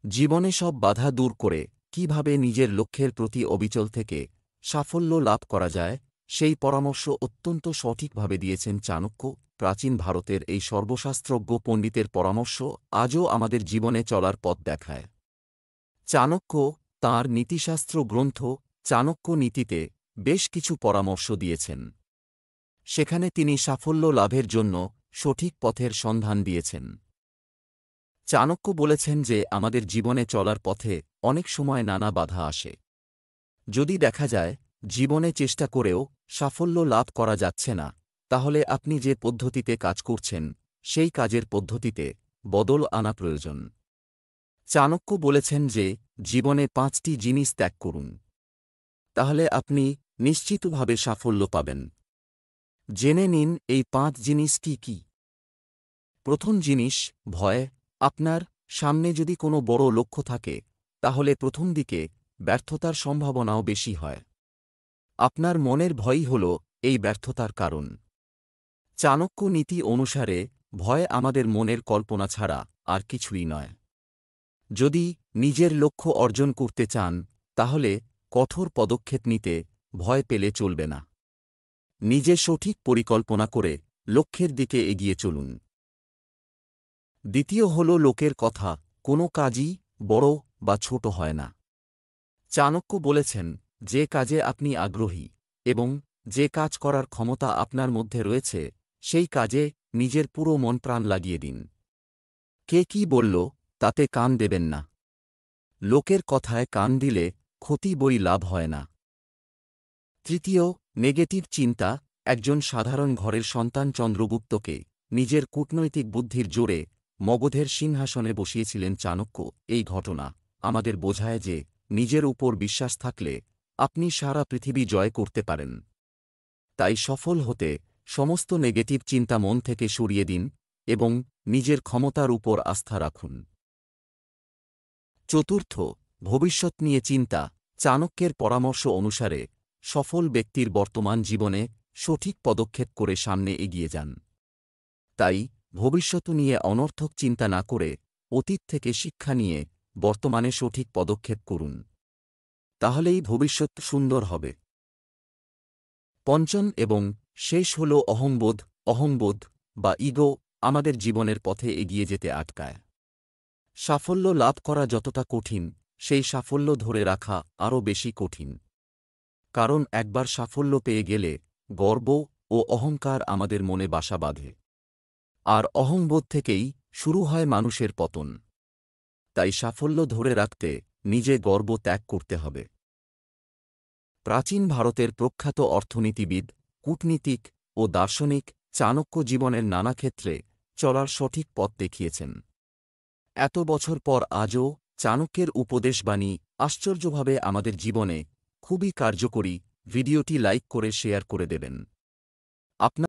জীবনে সব বাধা দূর করে কিভাবে নিজের লক্ষ্যের প্রতি অবিচল থেকে সাফল্য লাভ করা যায়, সেই পরামর্শ অত্যন্ত সঠিকভাবে দিয়েছেন চাণক্য। প্রাচীন ভারতের এই সর্বশাস্ত্রজ্ঞ পণ্ডিতের পরামর্শ আজও আমাদের জীবনে চলার পথ দেখায়। চাণক্য তাঁর নীতিশাস্ত্র গ্রন্থ চাণক্য নীতিতে বেশ কিছু পরামর্শ দিয়েছেন। সেখানে তিনি সাফল্য লাভের জন্য সঠিক পথের সন্ধান দিয়েছেন। চাণক্য বলেছেন যে আমাদের জীবনে চলার পথে অনেক সময় নানা বাধা আসে। যদি দেখা যায় জীবনে চেষ্টা করেও সাফল্য লাভ করা যাচ্ছে না, তাহলে আপনি যে পদ্ধতিতে কাজ করছেন সেই কাজের পদ্ধতিতে বদল আনা প্রয়োজন। চাণক্য বলেছেন যে জীবনে ৫টি জিনিস ত্যাগ করুন, তাহলে আপনি নিশ্চিতভাবে সাফল্য পাবেন। জেনে নিন এই ৫ জিনিস কি কি। প্রথম জিনিস, ভয়। আপনার সামনে যদি কোনো বড় লক্ষ্য থাকে, তাহলে প্রথম দিকে ব্যর্থতার সম্ভাবনাও বেশি হয়। আপনার মনের ভয়ই হল এই ব্যর্থতার কারণ। চাণক্য নীতি অনুসারে ভয় আমাদের মনের কল্পনা ছাড়া আর কিছুই নয়। যদি নিজের লক্ষ্য অর্জন করতে চান, তাহলে কঠোর পদক্ষেপ নিতে ভয় পেলে চলবে না। নিজে সঠিক পরিকল্পনা করে লক্ষ্যের দিকে এগিয়ে চলুন। দ্বিতীয় হল লোকের কথা। কোনো কাজই বড় বা ছোট হয় না। চাণক্য বলেছেন, যে কাজে আপনি আগ্রহী এবং যে কাজ করার ক্ষমতা আপনার মধ্যে রয়েছে, সেই কাজে নিজের পুরো মন প্রাণ লাগিয়ে দিন। কে কি বলল তাতে কান দেবেন না। লোকের কথায় কান দিলে ক্ষতি বই লাভ হয় না। তৃতীয়, নেগেটিভ চিন্তা। একজন সাধারণ ঘরের সন্তান চন্দ্রগুপ্তকে নিজের কূটনৈতিক বুদ্ধির জোরে মগধের সিংহাসনে বসিয়েছিলেন চাণক্য। এই ঘটনা আমাদের বোঝায় যে নিজের উপর বিশ্বাস থাকলে আপনি সারা পৃথিবী জয় করতে পারেন। তাই সফল হতে সমস্ত নেগেটিভ চিন্তা মন থেকে সরিয়ে দিন এবং নিজের ক্ষমতার উপর আস্থা রাখুন। চতুর্থ, ভবিষ্যৎ নিয়ে চিন্তা। চাণক্যের পরামর্শ অনুসারে সফল ব্যক্তির বর্তমান জীবনে সঠিক পদক্ষেপ করে সামনে এগিয়ে যান। তাই ভবিষ্যৎ নিয়ে অনর্থক চিন্তা না করে অতীত থেকে শিক্ষা নিয়ে বর্তমানে সঠিক পদক্ষেপ করুন। তাহলেই ভবিষ্যৎ সুন্দর হবে। পঞ্চম এবং শেষ হল অহংবোধ। অহংবোধ বা ইগো আমাদের জীবনের পথে এগিয়ে যেতে আটকায়। সাফল্য লাভ করা যতটা কঠিন, সেই সাফল্য ধরে রাখা আরও বেশি কঠিন। কারণ একবার সাফল্য পেয়ে গেলে গর্ব ও অহংকার আমাদের মনে বাসা বাঁধে। আর অহংবোধ থেকেই শুরু হয় মানুষের পতন। তাই সাফল্য ধরে রাখতে নিজে গর্ব ত্যাগ করতে হবে। প্রাচীন ভারতের প্রখ্যাত অর্থনীতিবিদ, কূটনীতিক ও দার্শনিক চাণক্য জীবনের নানা ক্ষেত্রে চলার সঠিক পথ দেখিয়েছেন। এত বছর পর আজও চাণক্যের উপদেশবাণী আশ্চর্যভাবে আমাদের জীবনে খুবই কার্যকরী। ভিডিওটি লাইক করে শেয়ার করে দেবেন। আপনার